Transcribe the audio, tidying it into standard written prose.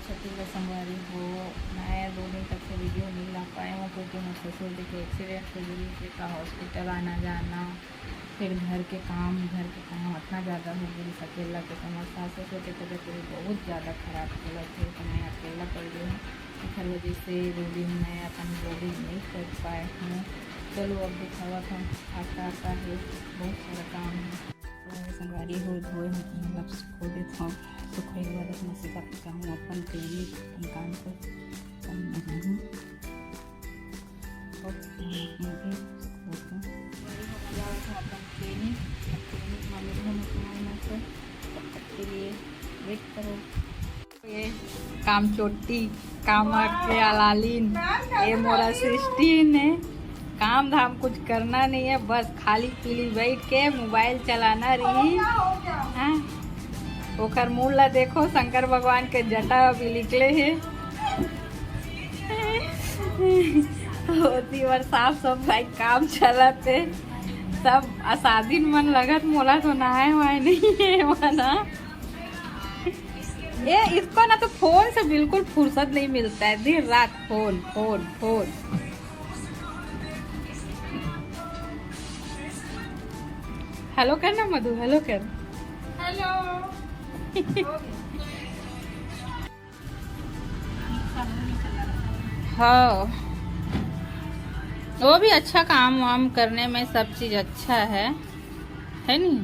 छठी का संगवारी हो। मैं 2 दिन तक से वीडियो नहीं ला पाई हूँ क्योंकि मैं ससुर जी के एक्सीडेंट हो गई थी का हॉस्पिटल आना जाना, फिर घर के काम इतना ज़्यादा हो गई अकेला के समझ। सास ससुर की तबीयत बहुत ज़्यादा ख़राब चला थे तो मैं अकेला पड़ गई हूँ। हर वजह से 2 दिन मैं अपन ब्लॉगिंग नहीं कर पाए हूँ। चलो अब दिखावा था आता है, बहुत सारा काम है। संगवारी हो धोए मतलब खो देता हूँ तो खोए के बाद अपना सीधा पका हूँ अपन क्लिनिक अपन काम को कर रही हूँ और अपन क्लिनिक के लिए वेट करो। ये काम चोटी काम के अलालीन ये मोरा 16 है। काम धाम कुछ करना नहीं है, बस खाली पीली बैठ के मोबाइल चलाना रही। हाँ ओकर मूल ला देखो, शंकर भगवान के जटा अभी निकले है। होती बार साफ सफाई काम चलाते सब असाधीन मन लगत मोला तो नहाए वाए नहीं है मना। ये इसको ना तो फोन से बिल्कुल फुर्सत नहीं मिलता है, दिन रात फोन फोन फोन। हेलो कर ना मधु, हेलो कर। हेलो। हाँ वो भी अच्छा काम वाम करने में सब चीज अच्छा है नहीं।